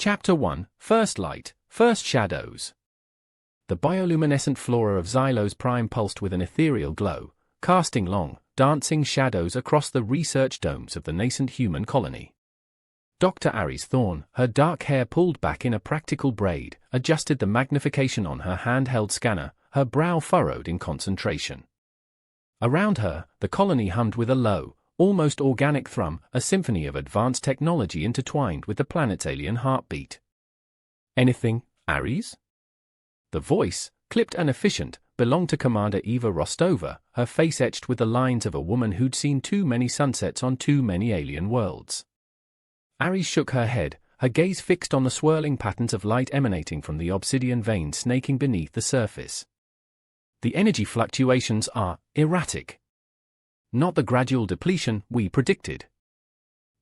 Chapter 1, First Light, First Shadows. The bioluminescent flora of Xylos Prime pulsed with an ethereal glow, casting long, dancing shadows across the research domes of the nascent human colony. Dr. Aries Thorne, her dark hair pulled back in a practical braid, adjusted the magnification on her handheld scanner, her brow furrowed in concentration. Around her, the colony hummed with a low, almost organic thrum, a symphony of advanced technology intertwined with the planet's alien heartbeat. "Anything, Aries?" The voice, clipped and efficient, belonged to Commander Eva Rostova, her face etched with the lines of a woman who'd seen too many sunsets on too many alien worlds. Aries shook her head, her gaze fixed on the swirling patterns of light emanating from the obsidian veins snaking beneath the surface. "The energy fluctuations are erratic. Not the gradual depletion we predicted.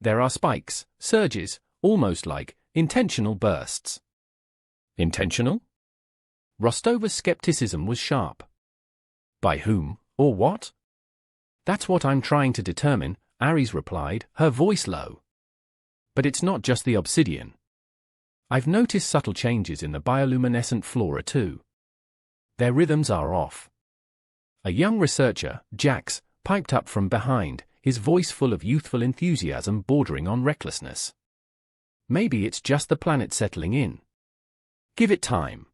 There are spikes, surges, almost like intentional bursts." Intentional? Rostova's skepticism was sharp. "By whom, or what?" "That's what I'm trying to determine," Aries replied, her voice low. "But it's not just the obsidian. I've noticed subtle changes in the bioluminescent flora too. Their rhythms are off." A young researcher, Jax, piped up from behind, his voice full of youthful enthusiasm bordering on recklessness. "Maybe it's just the planet settling in. Give it time."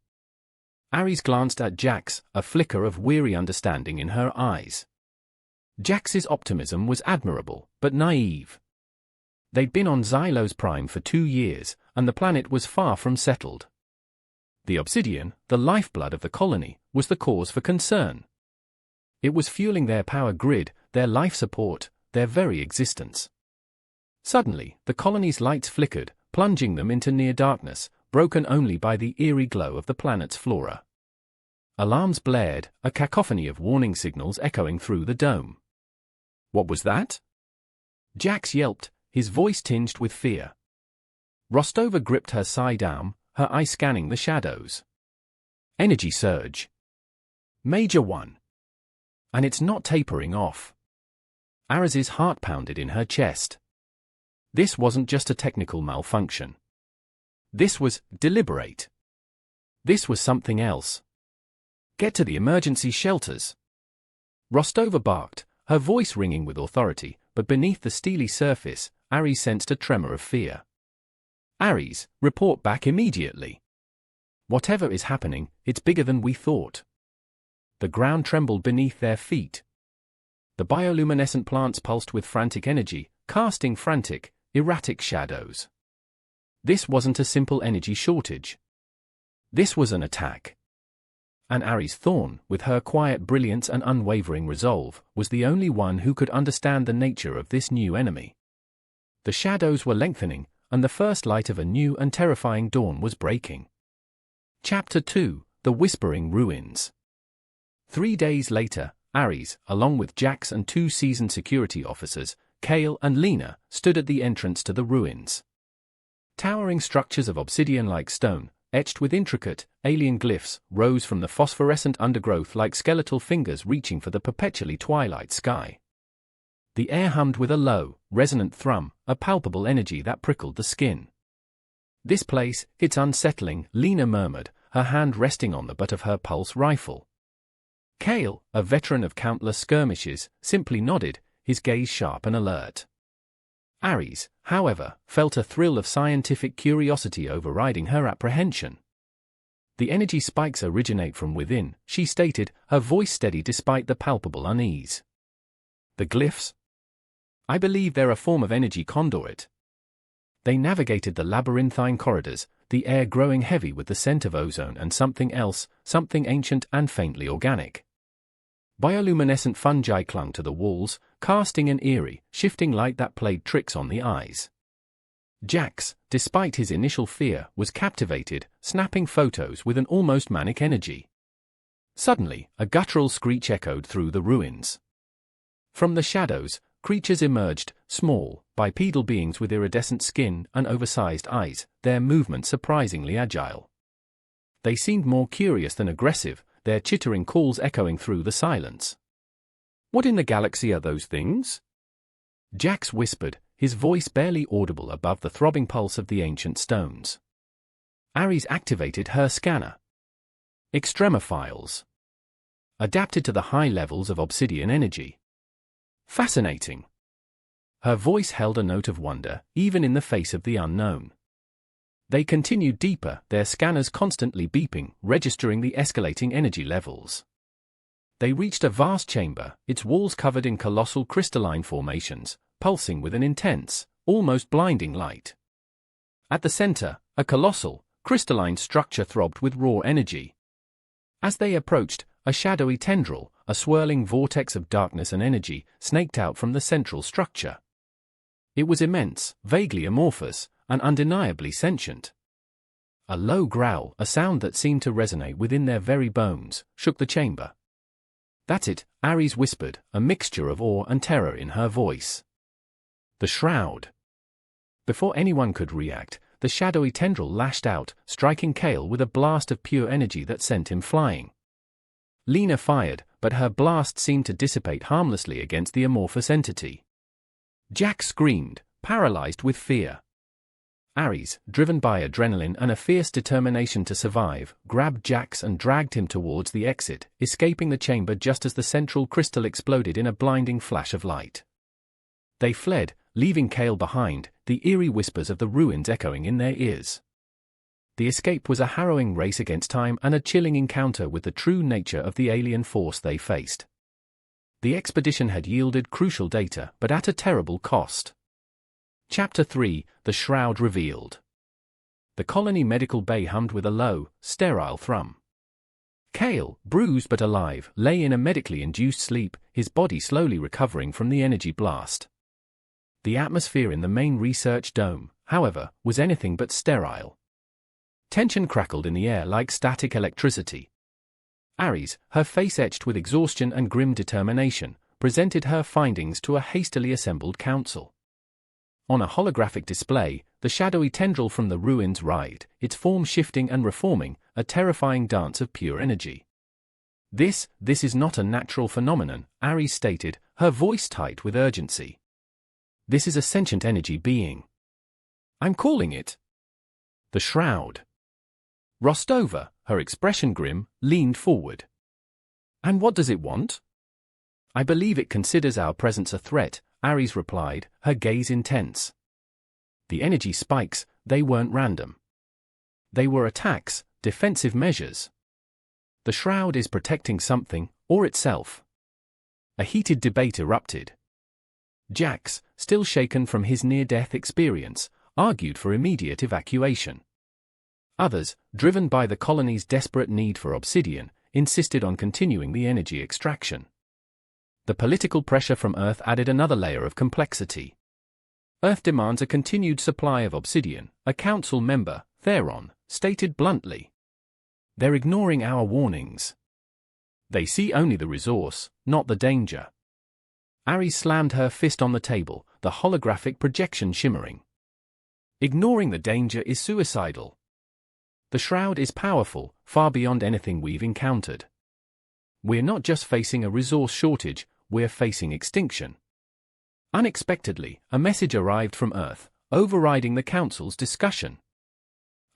Aries glanced at Jax, a flicker of weary understanding in her eyes. Jax's optimism was admirable, but naive. They'd been on Xylos Prime for 2 years, and the planet was far from settled. The obsidian, the lifeblood of the colony, was the cause for concern. It was fueling their power grid, their life support, their very existence. Suddenly, the colony's lights flickered, plunging them into near darkness, broken only by the eerie glow of the planet's flora. Alarms blared, a cacophony of warning signals echoing through the dome. "What was that?" Jax yelped, his voice tinged with fear. Rostova gripped her side arm, her eye scanning the shadows. "Energy surge. Major 1. And it's not tapering off." Aris's heart pounded in her chest. This wasn't just a technical malfunction. This was deliberate. This was something else. "Get to the emergency shelters." Rostova barked, her voice ringing with authority, but beneath the steely surface, Aries sensed a tremor of fear. "Aries, report back immediately. Whatever is happening, it's bigger than we thought." The ground trembled beneath their feet. The bioluminescent plants pulsed with frantic energy, casting frantic, erratic shadows. This wasn't a simple energy shortage. This was an attack. And Aries Thorne, with her quiet brilliance and unwavering resolve, was the only one who could understand the nature of this new enemy. The shadows were lengthening, and the first light of a new and terrifying dawn was breaking. Chapter 2, The Whispering Ruins. 3 days later, Aries, along with Jax and 2 seasoned security officers, Kale and Lena, stood at the entrance to the ruins. Towering structures of obsidian-like stone, etched with intricate, alien glyphs, rose from the phosphorescent undergrowth like skeletal fingers reaching for the perpetually twilight sky. The air hummed with a low, resonant thrum, a palpable energy that prickled the skin. "This place, it's unsettling," Lena murmured, her hand resting on the butt of her pulse rifle. Kale, a veteran of countless skirmishes, simply nodded, his gaze sharp and alert. Aries, however, felt a thrill of scientific curiosity overriding her apprehension. "The energy spikes originate from within," she stated, her voice steady despite the palpable unease. "The glyphs? I believe they're a form of energy conduit." They navigated the labyrinthine corridors, the air growing heavy with the scent of ozone and something else, something ancient and faintly organic. Bioluminescent fungi clung to the walls, casting an eerie, shifting light that played tricks on the eyes. Jax, despite his initial fear, was captivated, snapping photos with an almost manic energy. Suddenly, a guttural screech echoed through the ruins. From the shadows, creatures emerged, small, bipedal beings with iridescent skin and oversized eyes, their movements surprisingly agile. They seemed more curious than aggressive, their chittering calls echoing through the silence. "What in the galaxy are those things?" Jax whispered, his voice barely audible above the throbbing pulse of the ancient stones. Ares activated her scanner. Extremophiles. Adapted to the high levels of obsidian energy. Fascinating. Her voice held a note of wonder, even in the face of the unknown. They continued deeper, their scanners constantly beeping, registering the escalating energy levels. They reached a vast chamber, its walls covered in colossal crystalline formations, pulsing with an intense, almost blinding light. At the center, a colossal, crystalline structure throbbed with raw energy. As they approached, a shadowy tendril, a swirling vortex of darkness and energy, snaked out from the central structure. It was immense, vaguely amorphous, and undeniably sentient. A low growl, a sound that seemed to resonate within their very bones, shook the chamber. "That's it," Ares whispered, a mixture of awe and terror in her voice. The shroud. Before anyone could react, the shadowy tendril lashed out, striking Kale with a blast of pure energy that sent him flying. Lena fired, but her blast seemed to dissipate harmlessly against the amorphous entity. Jack screamed, paralyzed with fear. Ares, driven by adrenaline and a fierce determination to survive, grabbed Jax and dragged him towards the exit, escaping the chamber just as the central crystal exploded in a blinding flash of light. They fled, leaving Kale behind, the eerie whispers of the ruins echoing in their ears. The escape was a harrowing race against time and a chilling encounter with the true nature of the alien force they faced. The expedition had yielded crucial data, but at a terrible cost. Chapter 3, The Shroud Revealed. The colony medical bay hummed with a low, sterile thrum. Kale, bruised but alive, lay in a medically induced sleep, his body slowly recovering from the energy blast. The atmosphere in the main research dome, however, was anything but sterile. Tension crackled in the air like static electricity. Ares, her face etched with exhaustion and grim determination, presented her findings to a hastily assembled council. On a holographic display, the shadowy tendril from the ruins writhed, its form shifting and reforming, a terrifying dance of pure energy. This is not a natural phenomenon," Ares stated, her voice tight with urgency. "This is a sentient energy being. I'm calling it the Shroud." Rostova, her expression grim, leaned forward. "And what does it want?" "I believe it considers our presence a threat," Ares replied, her gaze intense. "The energy spikes, they weren't random. They were attacks, defensive measures. The Shroud is protecting something, or itself." A heated debate erupted. Jax, still shaken from his near-death experience, argued for immediate evacuation. Others, driven by the colony's desperate need for obsidian, insisted on continuing the energy extraction. The political pressure from Earth added another layer of complexity. Earth demands a continued supply of obsidian, a council member, Theron, stated bluntly. "They're ignoring our warnings. They see only the resource, not the danger." Ares slammed her fist on the table, the holographic projection shimmering. "Ignoring the danger is suicidal. The Shroud is powerful, far beyond anything we've encountered. We're not just facing a resource shortage, we're facing extinction." Unexpectedly, a message arrived from Earth, overriding the Council's discussion.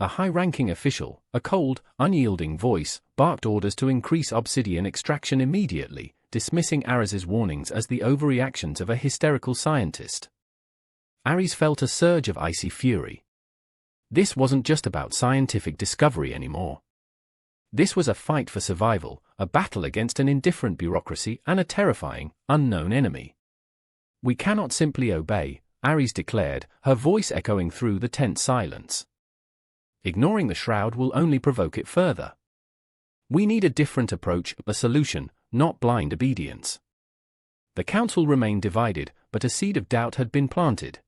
A high-ranking official, a cold, unyielding voice, barked orders to increase obsidian extraction immediately, dismissing Ares's warnings as the overreactions of a hysterical scientist. Ares felt a surge of icy fury. This wasn't just about scientific discovery anymore. This was a fight for survival, a battle against an indifferent bureaucracy and a terrifying, unknown enemy. "We cannot simply obey," Ares declared, her voice echoing through the tense silence. "Ignoring the Shroud will only provoke it further. We need a different approach, a solution, not blind obedience." The council remained divided, but a seed of doubt had been planted.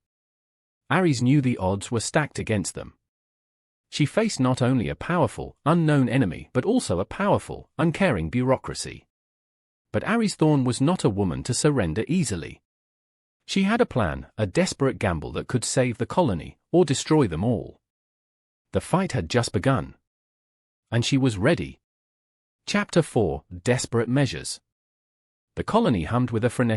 Ares knew the odds were stacked against them. She faced not only a powerful, unknown enemy but also a powerful, uncaring bureaucracy. But Ares Thorne was not a woman to surrender easily. She had a plan, a desperate gamble that could save the colony, or destroy them all. The fight had just begun. And she was ready. Chapter 4, Desperate Measures. The colony hummed with a frenetic